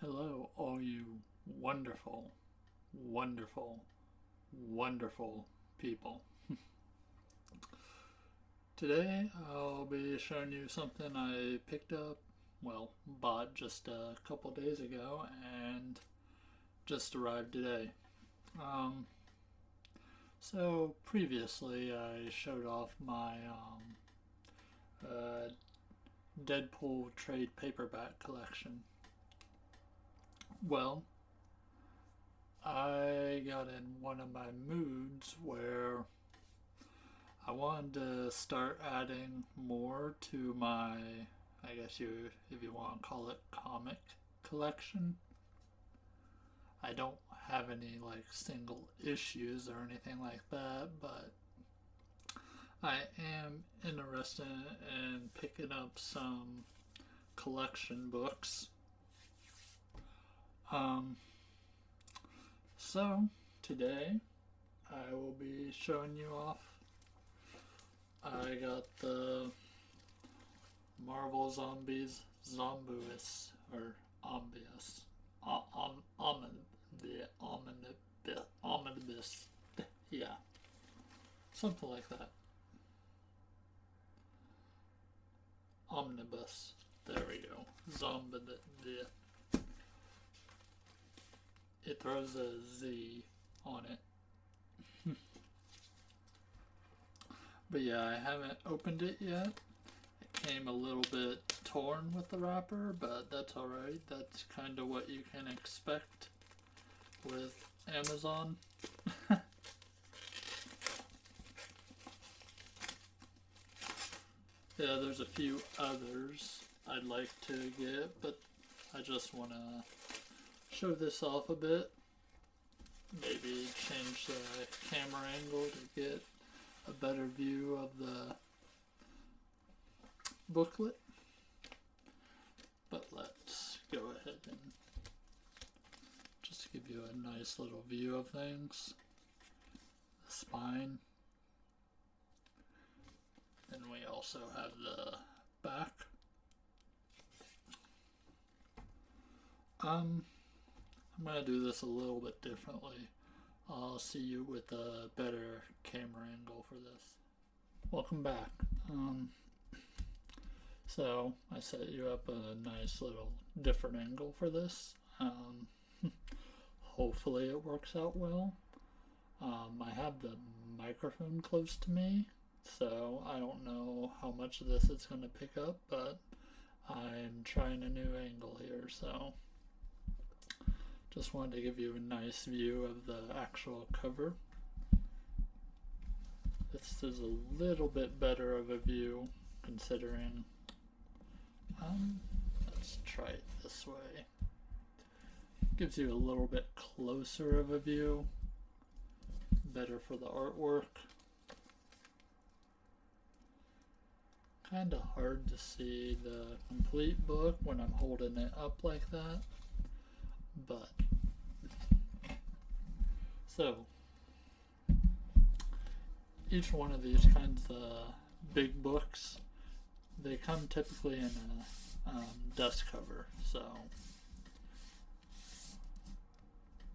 Hello, all you wonderful, wonderful, wonderful people. Today I'll be showing you something I picked up, bought just a couple days ago and just arrived today. Um, so previously I showed off my uh, Deadpool trade paperback collection. Well, I got in one of my moods where I wanted to start adding more to my, I guess if you want to call it, comic collection. I don't have any like single issues or anything like that, but I am interested in picking up some collection books. Um, so today I will be showing you off. I got the Marvel Zombies Zombus or Omnibus. Omnibus. Yeah, something like that. Omnibus. There we go. Zombie. It throws a Z on it. But yeah, I haven't opened it yet. It came a little bit torn with the wrapper, but that's alright. That's kind of what you can expect with Amazon. Yeah, there's a few others I'd like to get, but I just want to show this off a bit. Maybe change the camera angle to get a better view of the booklet. But let's go ahead and just give you a nice little view of things. The spine. And we also have the back. I'm going to do this a little bit differently. I'll see you with a better camera angle for this. Welcome back. So I set you up a nice little different angle for this. Hopefully it works out well. I have the microphone close to me, so I don't know how much of this it's going to pick up, but I'm trying a new angle here, so just wanted to give you a nice view of the actual cover. This is a little bit better of a view considering. Let's try it this way. Gives you a little bit closer of a view. Better for the artwork. Kind of hard to see the complete book when I'm holding it up like that. But so each one of these kinds of big books, they come typically in a dust cover. So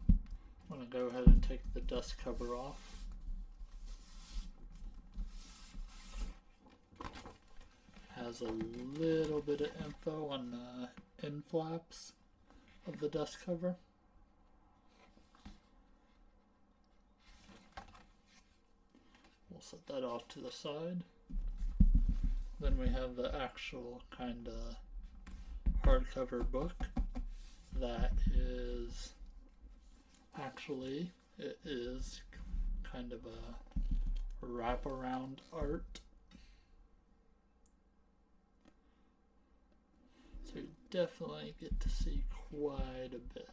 I'm going to go ahead and take the dust cover off. Has a little bit of info on the end flaps of the dust cover. We'll set that off to the side. Then we have the actual kind of hardcover book that is it is kind of a wraparound art. So you definitely get to see quite a bit.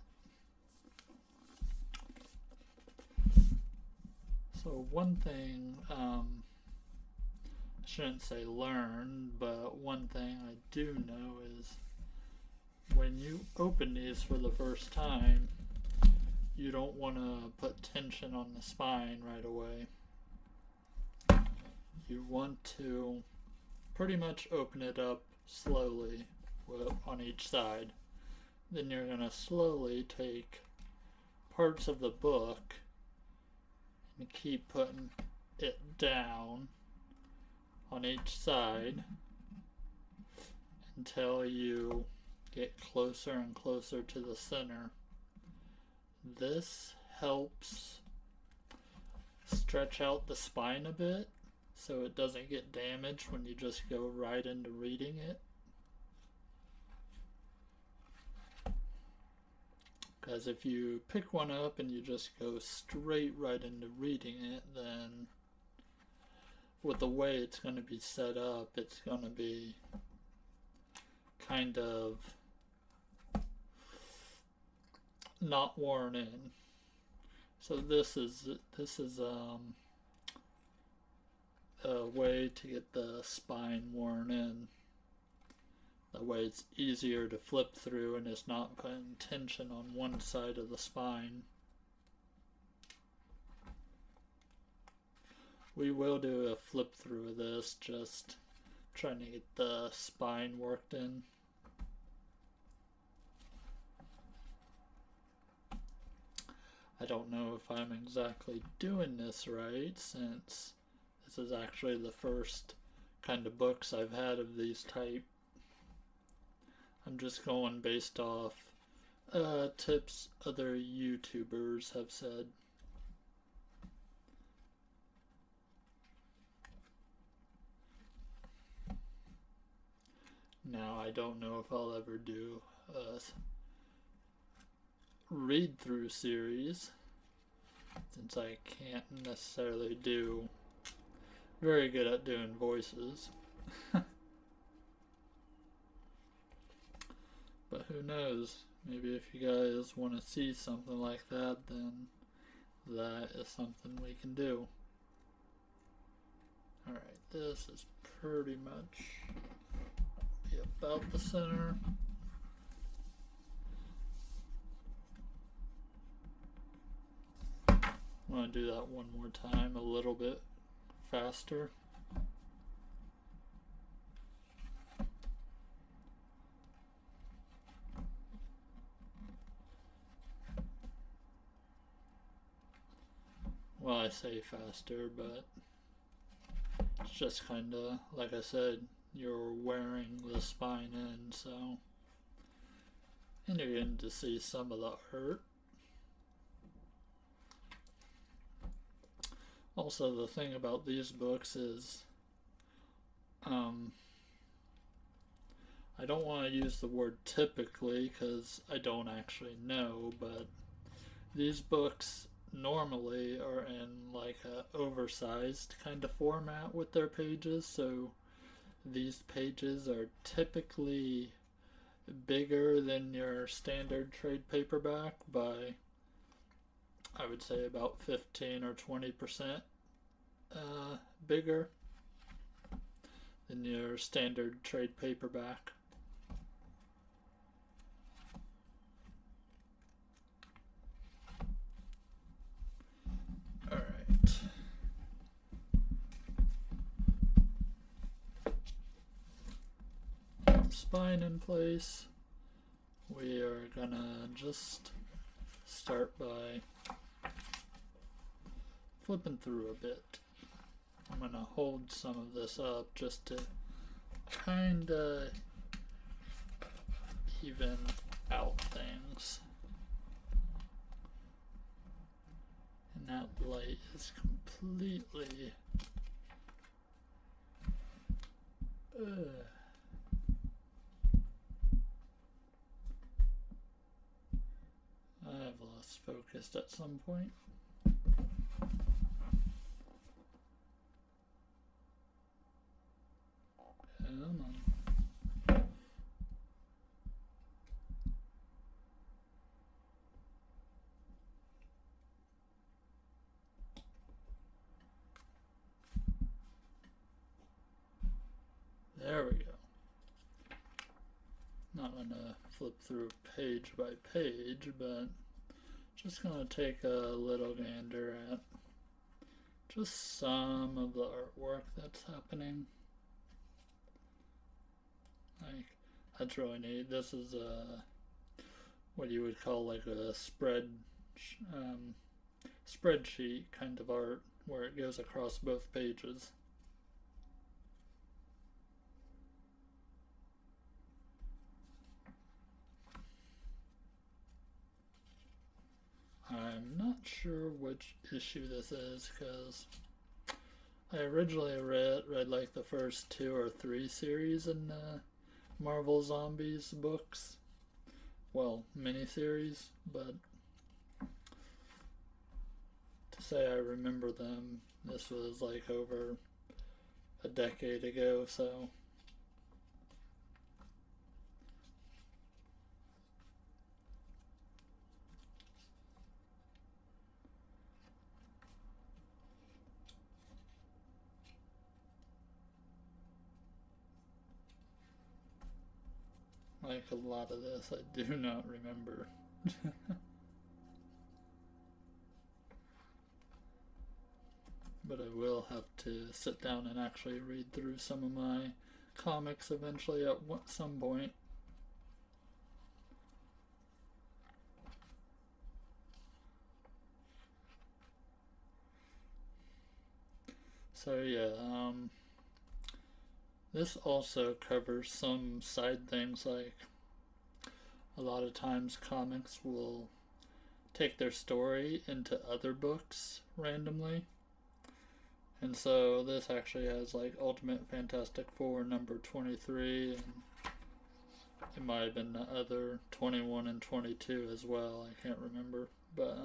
So one thing, I shouldn't say learn, but one thing I do know is when you open these for the first time, you don't want to put tension on the spine right away. You want to pretty much open it up slowly on each side then you're going to slowly take parts of the book and keep putting it down on each side until you get closer and closer to the center. This helps stretch out the spine a bit so it doesn't get damaged when you just go right into reading it. Because if you pick one up and you just go straight right into reading it, then with the way it's going to be set up, it's going to be kind of not worn in. So this is a way to get the spine worn in. That way it's easier to flip through and it's not putting tension on one side of the spine. We will do a flip through of this, just trying to get the spine worked in. I don't know if I'm exactly doing this right, since this is actually the first kind of books I've had of these type. I'm just going based off tips other YouTubers have said. Now, I don't know if I'll ever do a read-through series, since I can't necessarily do very good at doing voices. But who knows, maybe if you guys want to see something like that, then that is something we can do. Alright, this is pretty much about the center. I want to do that one more time, a little bit faster. Well, I say faster, but it's just kind of, like I said, you're wearing the spine in, so, and you're getting to see some of the art. Also, the thing about these books is, I don't want to use the word typically because I don't actually know, but these books normally are in like a oversized kind of format with their pages, so these pages are typically bigger than your standard trade paperback by, I would say, about 15 or 20% bigger than your standard trade paperback. Alright. Spine in place. We are gonna just start by flipping through a bit. I'm gonna hold some of this up just to kinda even out things. And that light is completely I've lost focus at some point. Come on. There we go. Not gonna flip through page by page, but just gonna take a little gander at just some of the artwork that's happening. Like, that's really neat. This is what you would call like a um, spreadsheet kind of art where it goes across both pages. I'm not sure which issue this is because I originally read like the first 2 or 3 series in Marvel Zombies books. Well, miniseries, but to say I remember them, this was like over a decade ago, so like a lot of this I do not remember. But I will have to sit down and actually read through some of my comics eventually at some point. So yeah, this also covers some side things like a lot of times comics will take their story into other books randomly. And so this actually has like Ultimate Fantastic Four number 23, and it might have been the other 21 and 22 as well. I can't remember. But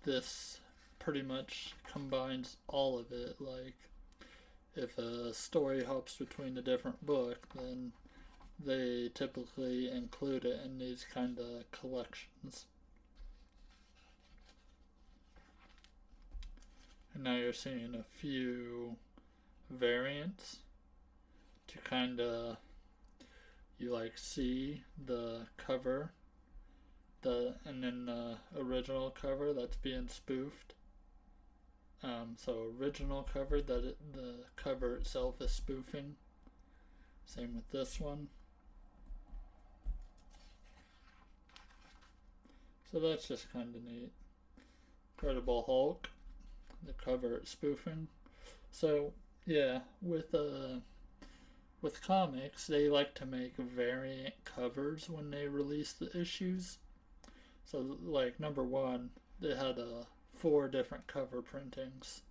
this pretty much combines all of it. Like, if a story hops between a different book, then they typically include it in these kind of collections. And now you're seeing a few variants to kind of, you like see the cover, and then the original cover that's being spoofed. So original cover that the cover itself is spoofing. Same with this one. So that's just kind of neat. Incredible Hulk, the cover it's spoofing. So yeah, with comics, they like to make variant covers when they release the issues. So like number 1, they had 4 different cover printings.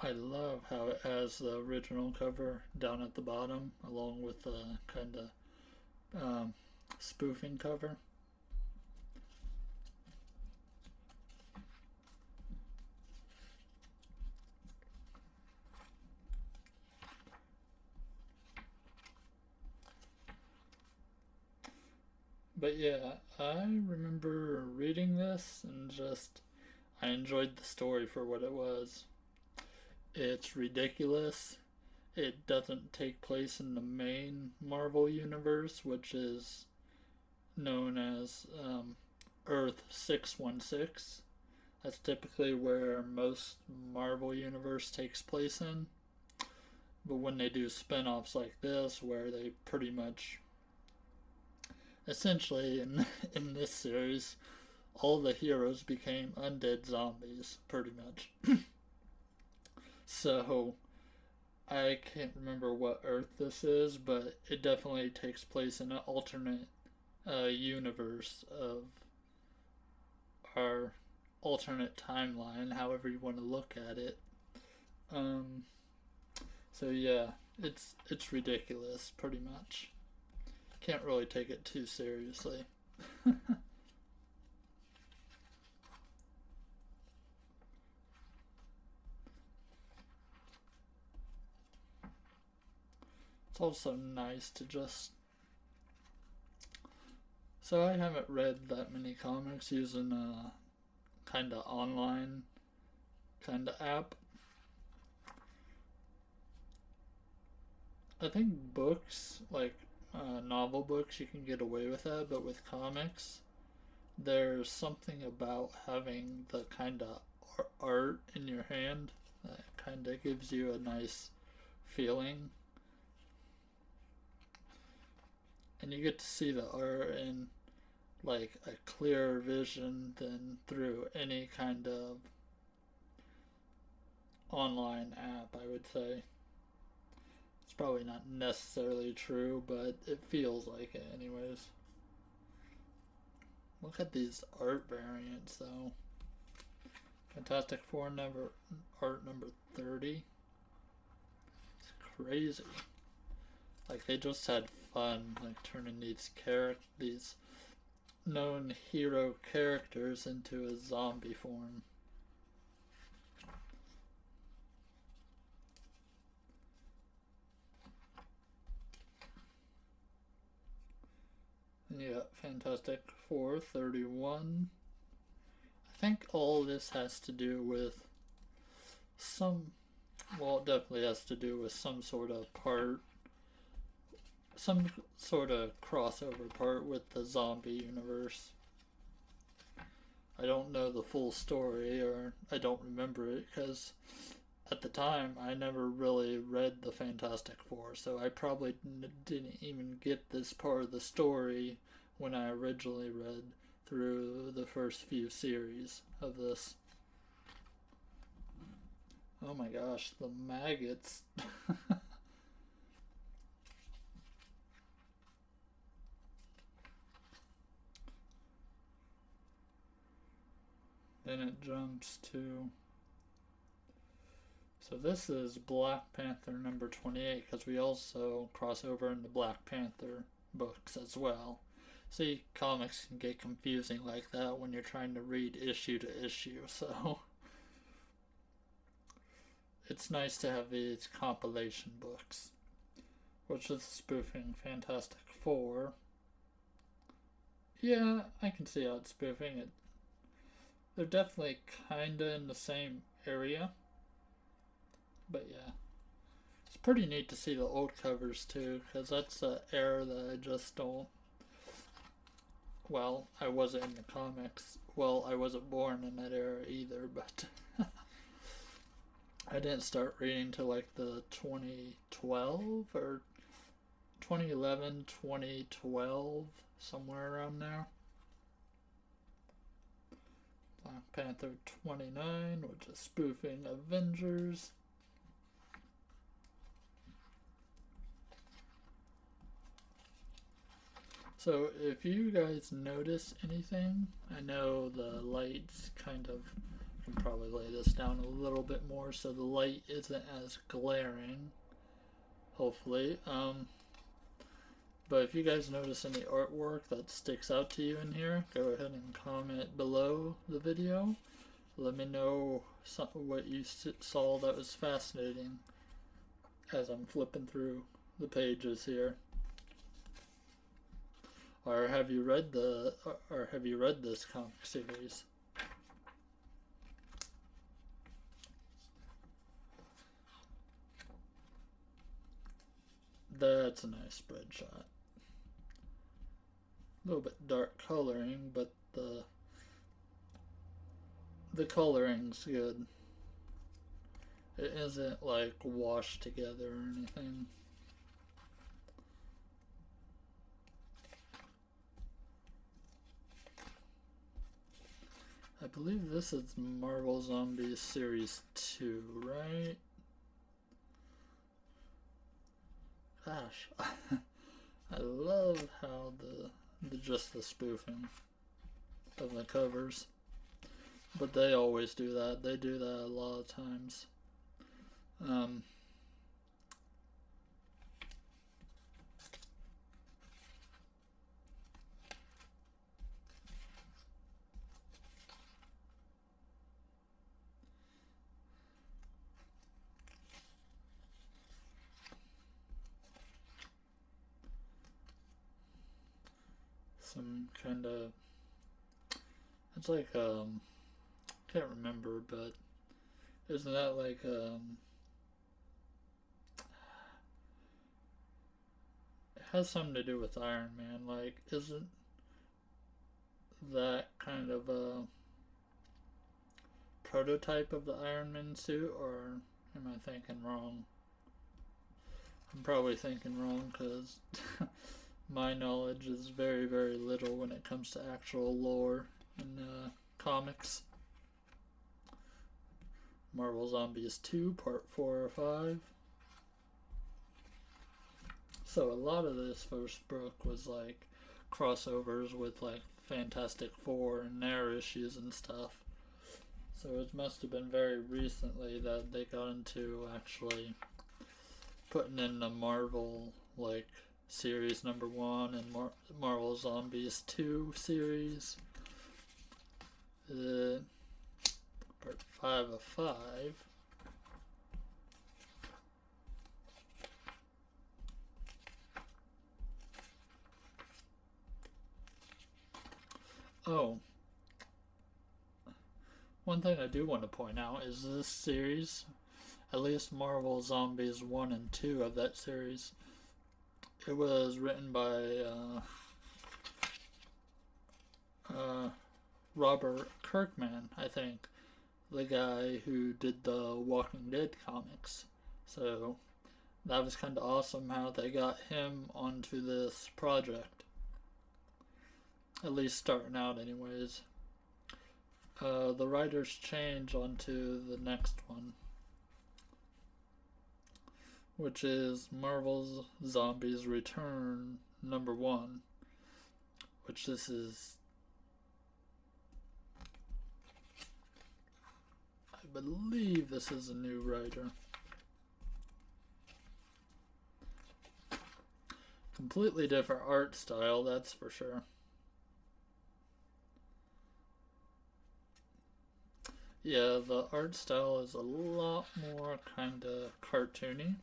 I love how it has the original cover down at the bottom, along with the kind of spoofing cover. But yeah, I remember reading this and just I enjoyed the story for what it was. It's ridiculous. It doesn't take place in the main Marvel universe, which is known as Earth 616. That's typically where most Marvel universe takes place in. But when they do spin-offs like this, where they pretty much, essentially in this series, all the heroes became undead zombies, pretty much. So I can't remember what Earth this is, but it definitely takes place in an alternate universe of our alternate timeline, however you want to look at it. Um, so yeah, it's ridiculous, pretty much. Can't really take it too seriously. It's also nice to just. So I haven't read that many comics using a kind of online kind of app. I think books, like novel books you can get away with that, but with comics, there's something about having the kind of art in your hand that kind of gives you a nice feeling. And you get to see the art in like a clearer vision than through any kind of online app, I would say. It's probably not necessarily true, but it feels like it anyways. Look at these art variants though. Fantastic Four art number 30. It's crazy. Like they just had fun like turning these known hero characters into a zombie form. And you got Fantastic Four 31. I think all this has to do with it definitely has to do with some sort of crossover part with the zombie universe. I don't know the full story, or I don't remember it, because at the time I never really read the Fantastic Four, so I probably didn't even get this part of the story when I originally read through the first few series of this. Oh my gosh, the maggots. Then it jumps to... So this is Black Panther number 28, because we also cross over into Black Panther books as well. See, comics can get confusing like that when you're trying to read issue to issue, so it's nice to have these compilation books, which is spoofing Fantastic Four. Yeah, I can see how it's spoofing it. They're definitely kinda in the same area, but yeah. It's pretty neat to see the old covers too, because that's an era that I just don't... Well, I wasn't in the comics. Well, I wasn't born in that era either, but I didn't start reading till like the 2012 or 2011, 2012, somewhere around there. Black Panther 29, which is spoofing Avengers. So if you guys notice anything, I know the lights kind of, I can probably lay this down a little bit more so the light isn't as glaring, hopefully. But if you guys notice any artwork that sticks out to you in here, go ahead and comment below the video. Let me know what you saw that was fascinating as I'm flipping through the pages here. Or have you read this comic series? That's a nice spread shot. A little bit dark coloring, but the coloring's good. It isn't like washed together or anything. I believe this is Marvel Zombies Series 2, right? Gosh, I love how just the spoofing of the covers. But they always do that. They do that a lot of times. Some kind of... It's like, can't remember, but isn't that like, has something to do with Iron Man. Like, isn't that kind of a prototype of the Iron Man suit, or am I thinking wrong? I'm probably thinking wrong because my knowledge is very, very little when it comes to actual lore in comics. Marvel Zombies 2, Part 4 or 5. So a lot of this first book was like crossovers with like Fantastic Four and their issues and stuff. So it must have been very recently that they got into actually putting in the Marvel like series number 1 and Marvel Zombies 2 series. Part 5 of 5. Oh, one thing I do want to point out is this series, at least Marvel Zombies 1 and 2 of that series, it was written by Robert Kirkman, I think, the guy who did the Walking Dead comics. So that was kind of awesome how they got him onto this project. At least starting out anyways. The writers change onto the next one, which is Marvel's Zombies Return number 1, which this is, I believe this is a new writer. Completely different art style, that's for sure. Yeah, the art style is a lot more kind of cartoony,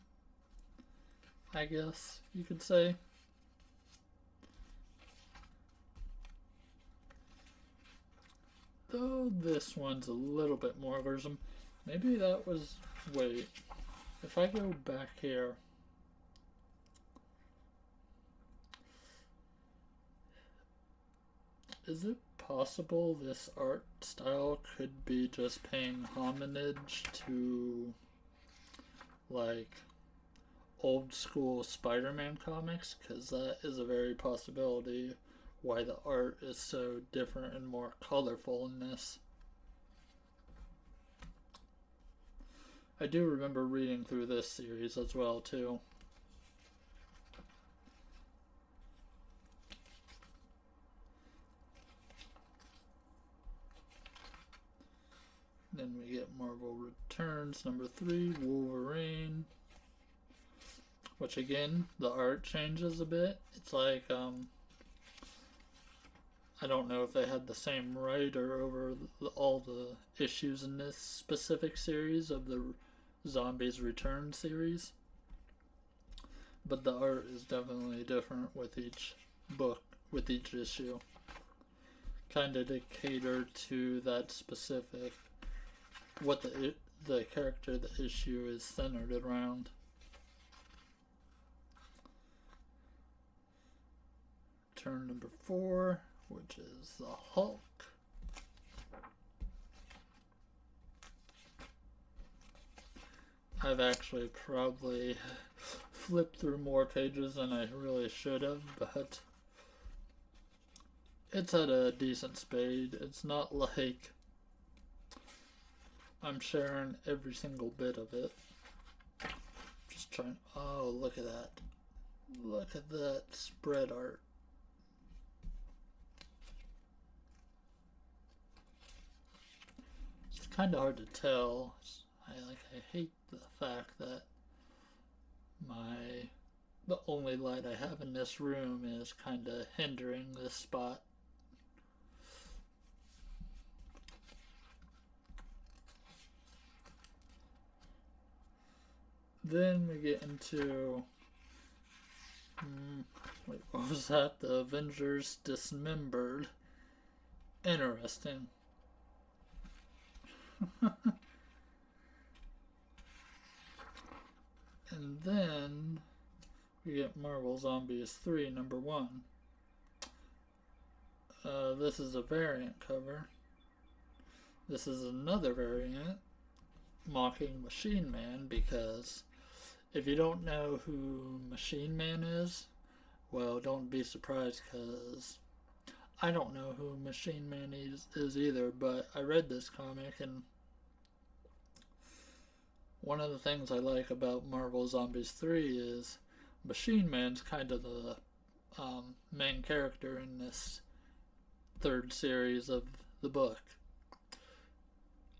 I guess you could say. Though this one's a little bit more gruesome. Maybe that was... Wait. If I go back here... Is it possible this art style could be just paying homage to, like, old school Spider-Man comics? Because that is a very possibility why the art is so different and more colorful in this. I do remember reading through this series as well, too. Then we get Marvel Returns number 3, Wolverine. Which again, the art changes a bit. It's like, I don't know if they had the same writer over all the issues in this specific series of the Zombies Return series. But the art is definitely different with each book, with each issue. Kind of to cater to that specific, what the character the issue is centered around. Turn number 4, which is the Hulk. I've actually probably flipped through more pages than I really should have, but it's at a decent speed. It's not like I'm sharing every single bit of it. Just trying. Oh, look at that. Look at that spread art. It's kind of hard to tell. I hate the fact that the only light I have in this room is kind of hindering this spot. Then we get into wait, what was that? The Avengers Dismembered. Interesting. And then we get Marvel Zombies 3 number 1. This is a variant cover. This is another variant mocking Machine Man, because if you don't know who Machine Man is, well, don't be surprised, because I don't know who Machine Man is either, but I read this comic, and one of the things I like about Marvel Zombies 3 is Machine Man's kind of the main character in this third series of the book.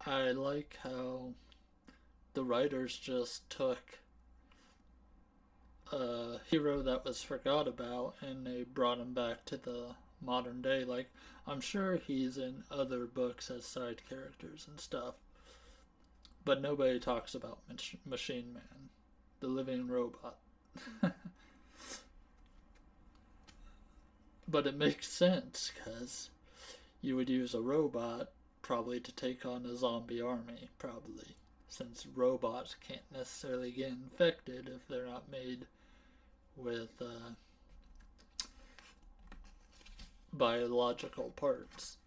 I like how the writers just took a hero that was forgot about and they brought him back to the modern day. Like, I'm sure he's in other books as side characters and stuff, but nobody talks about Machine Man, the living robot. But it makes sense, because you would use a robot probably to take on a zombie army, probably, since robots can't necessarily get infected if they're not made with biological parts.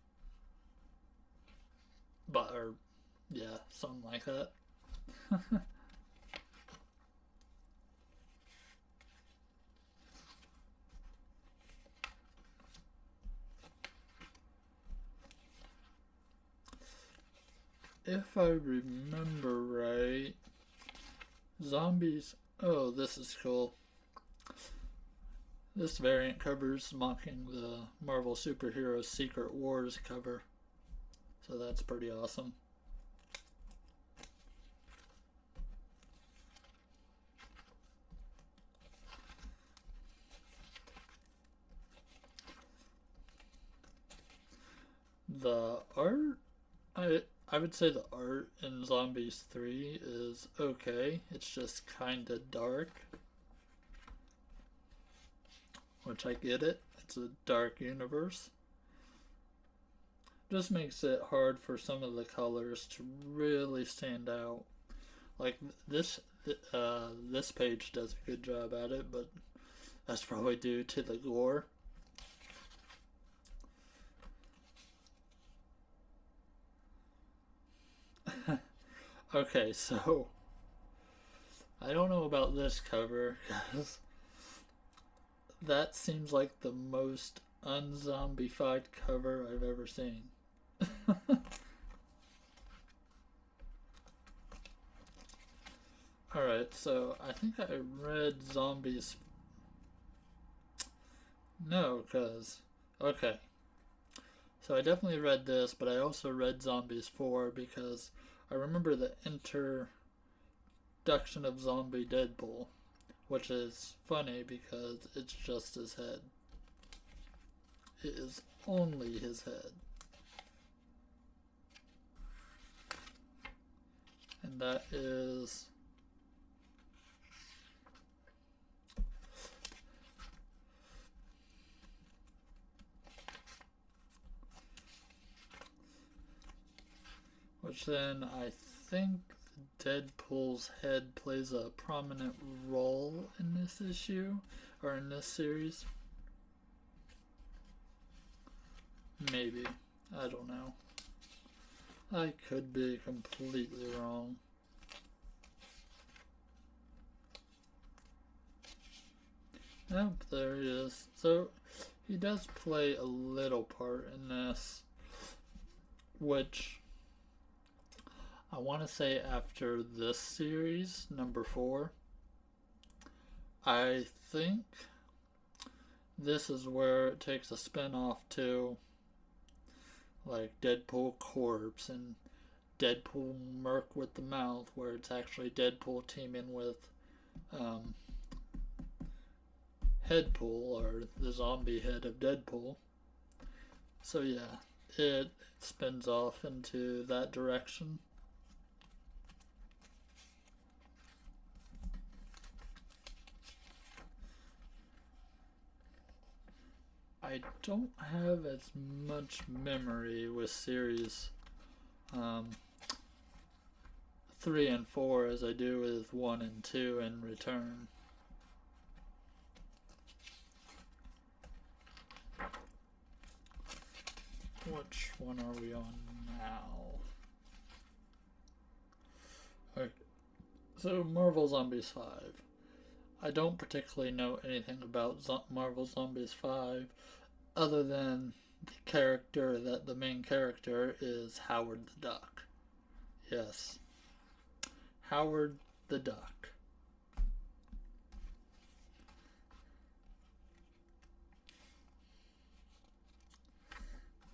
Or yeah, something like that. If I remember right, zombies. Oh, this is cool. This variant covers mocking the Marvel Superhero Secret Wars cover, so that's pretty awesome. The art, I would say the art in Zombies 3 is okay. It's just kinda dark, which I get it. It's a dark universe. Just makes it hard for some of the colors to really stand out. Like this page does a good job at it, but that's probably due to the gore. Okay, so I don't know about this cover, because that seems like the most unzombified cover I've ever seen. Alright, so I think I read Zombies. No, because. Okay. So I definitely read this, but I also read Zombies 4 because I remember the introduction of Zombie Deadpool, which is funny because it's just his head. It is only his head. And that is. Which then I think Deadpool's head plays a prominent role in this issue, or in this series. Maybe. I don't know. I could be completely wrong. Yep, there he is. So, he does play a little part in this, which I want to say after this series, number 4, I think this is where it takes a spin off to like Deadpool Corpse and Deadpool Merc with the Mouth, where it's actually Deadpool teaming with Headpool, or the zombie head of Deadpool. So yeah, it spins off into that direction. I don't have as much memory with series 3 and 4 as I do with 1 and 2 in Return. which one are we on now? Okay. So Marvel Zombies 5. I don't particularly know anything about Marvel Zombies 5 other than the main character is Howard the Duck. Yes. Howard the Duck.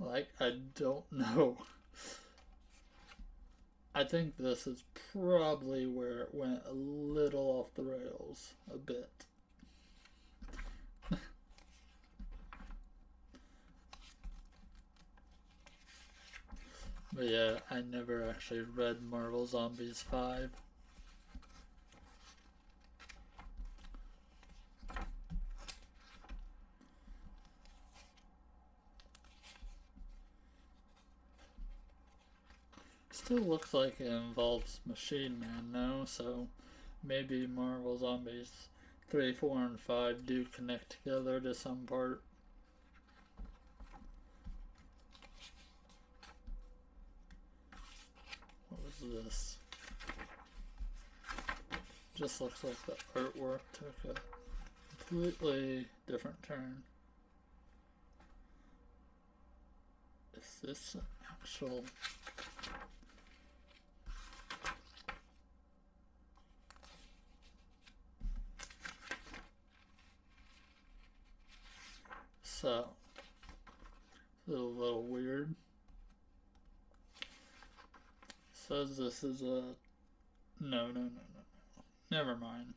Like, I don't know. I think this is probably where it went a little off the rails. A bit. But yeah, I never actually read Marvel Zombies 5. Still looks like it involves Machine Man though, so maybe Marvel Zombies 3, 4, and 5 do connect together to some part. What was this? Just looks like the artwork took a completely different turn. Is this an actual... So, it's a little weird. Says this is a... No. Never mind.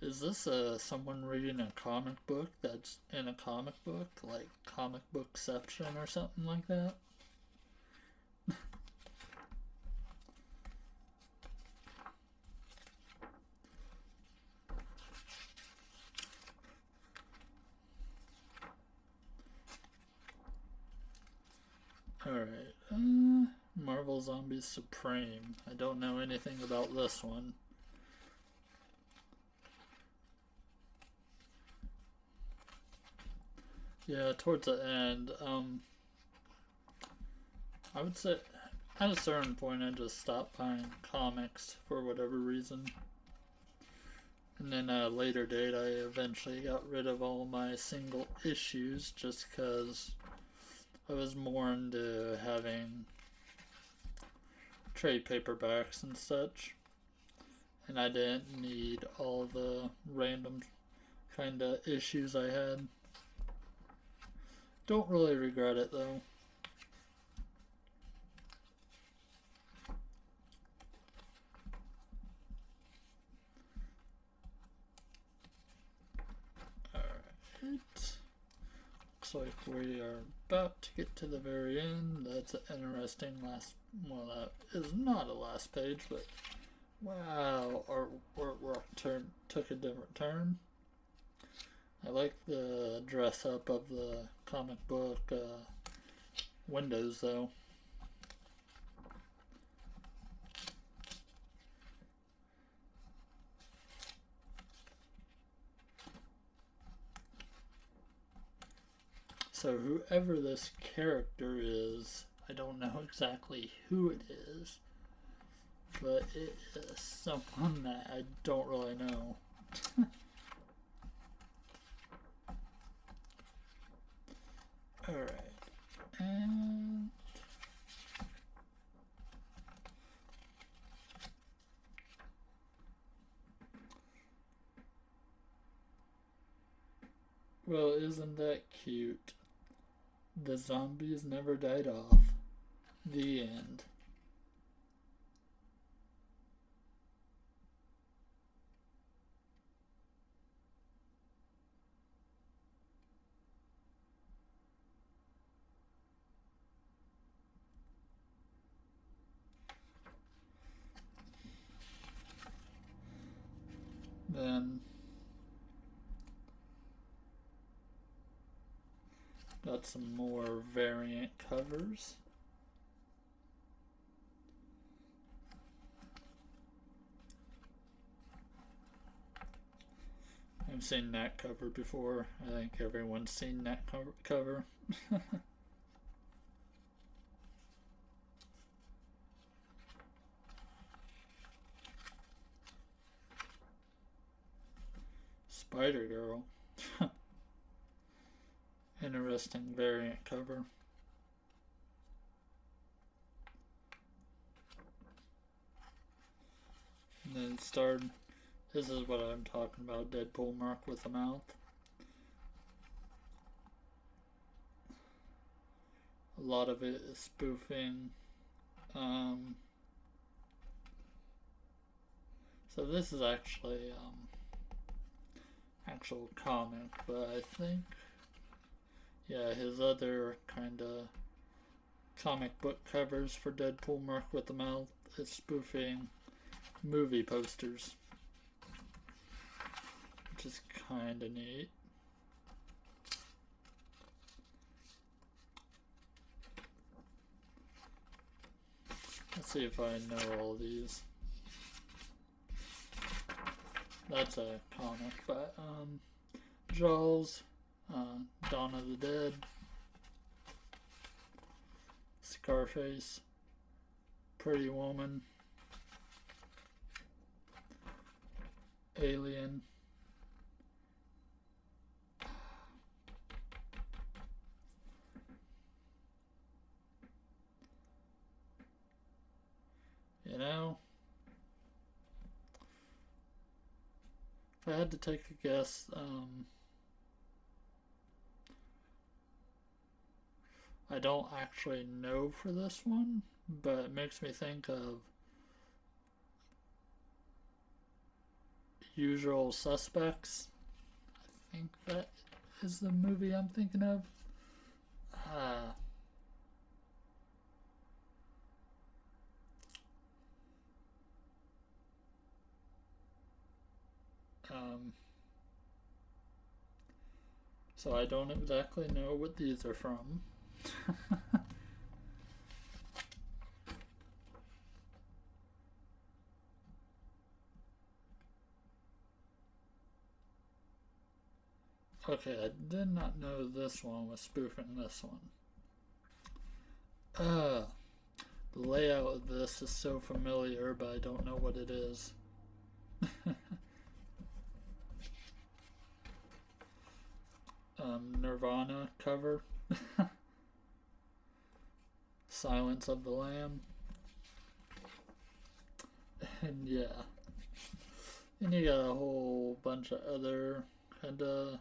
Is this someone reading a comic book that's in a comic book? Like Comic Bookception or something like that? Alright, Marvel Zombies Supreme. I don't know anything about this one. Yeah, towards the end, I would say at a certain point I just stopped buying comics for whatever reason. And then at a later date I eventually got rid of all my single issues just because I was more into having trade paperbacks and such. And I didn't need all the random kind of issues I had. Don't really regret it though. Alright. Looks like we are about to get to the very end. That's an interesting last... Well, that is not a last page, but... Wow, our artwork took a different turn. I like the dress up of the comic book windows though. So whoever this character is, I don't know exactly who it is, but it is someone that I don't really know. Alright, and... Well, isn't that cute? The zombies never died off. The end. Then got some more variant covers. I've seen that cover before. I think everyone's seen that cover. Spider Girl. Interesting variant cover. And then it started. This is what I'm talking about, Deadpool mark with a mouth. A lot of it is spoofing. So this is actually actual comic, but I think, yeah, his other kind of comic book covers for Deadpool mark with the mouth is spoofing movie posters, which is kind of neat. Let's see if I know all these. That's a comic, but Jaws, Dawn of the Dead, Scarface, Pretty Woman, Alien, you know, if I had to take a guess, I don't actually know for this one, but it makes me think of Usual Suspects. I think that is the movie I'm thinking of. So I don't exactly know what these are from. Okay, I did not know this one was spoofing this one. The layout of this is so familiar, but I don't know what it is. Nirvana cover. Silence of the Lamb. And yeah. And you got a whole bunch of other kind of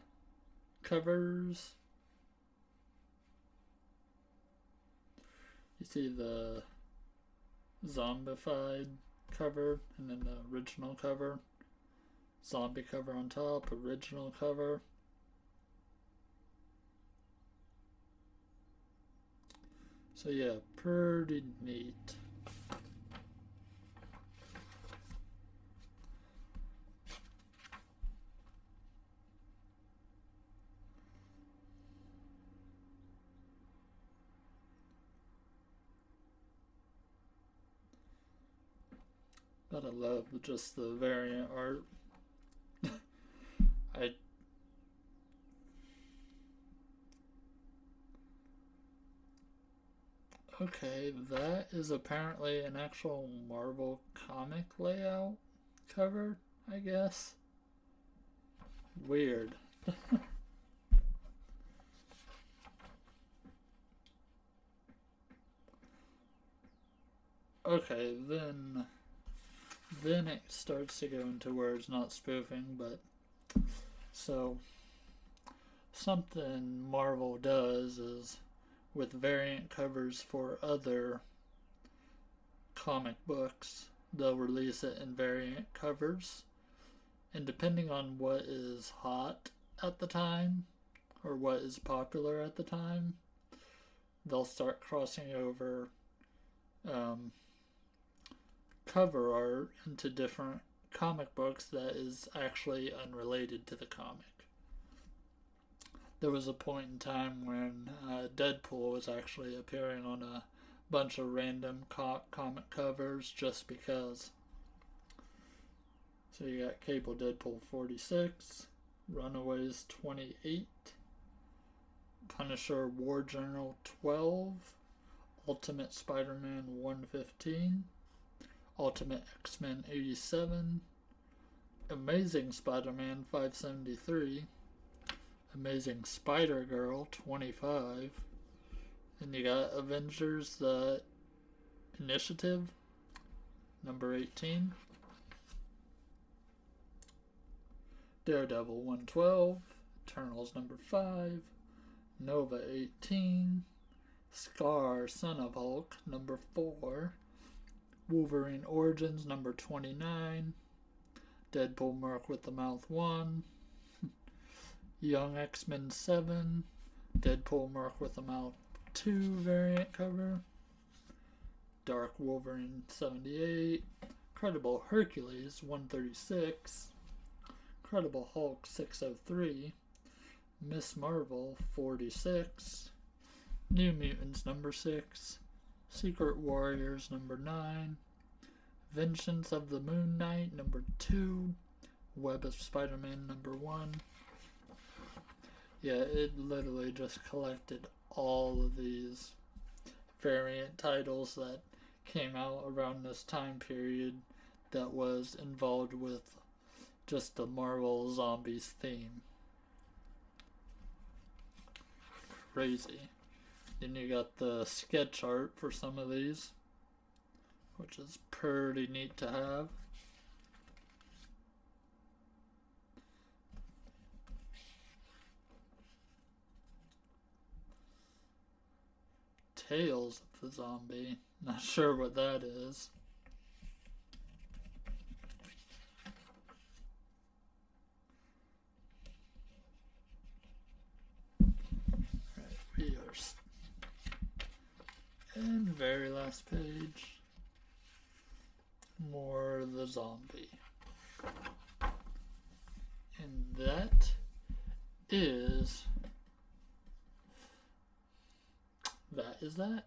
covers. You see the zombified cover and then the original cover. Zombie cover on top, original cover. So yeah, pretty neat. But I love just the variant art. Okay, that is apparently an actual Marvel comic layout cover, I guess. Weird. Okay, then it starts to go into where it's not spoofing, but so something Marvel does is with variant covers for other comic books, they'll release it in variant covers, and depending on what is hot at the time or what is popular at the time, they'll start crossing over cover art into different comic books that is actually unrelated to the comic. There was a point in time when Deadpool was actually appearing on a bunch of random comic covers just because. So you got Cable Deadpool 46, Runaways 28, Punisher War Journal 12, Ultimate Spider-Man 115, Ultimate X-Men 87, Amazing Spider-Man 573, Amazing Spider-Girl 25, and you got Avengers the Initiative number 18, Daredevil 112, Eternals number 5, Nova 18, Scar Son of Hulk number 4, Wolverine Origins number 29, Deadpool Merc with the Mouth 1, Young X-Men 7, Deadpool Merc with the Mouth 2 variant cover, Dark Wolverine 78, Incredible Hercules 136, Incredible Hulk 603, Miss Marvel 46, New Mutants number 6, Secret Warriors number 9, Vengeance of the Moon Knight number 2, Web of Spider-Man number 1. Yeah, it literally just collected all of these variant titles that came out around this time period that was involved with just the Marvel Zombies theme. Crazy. Then you got the sketch art for some of these, which is pretty neat to have. Tales of the Zombie. Not sure what that is. Alright, we are and very last page. More of the zombie. And that is that.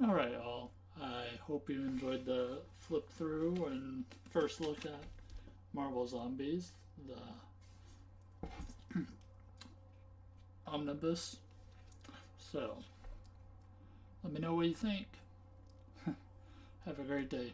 Alright, all. I hope you enjoyed the flip through and first look at Marvel Zombies, the Omnibus. So, let me know what you think. Have a great day.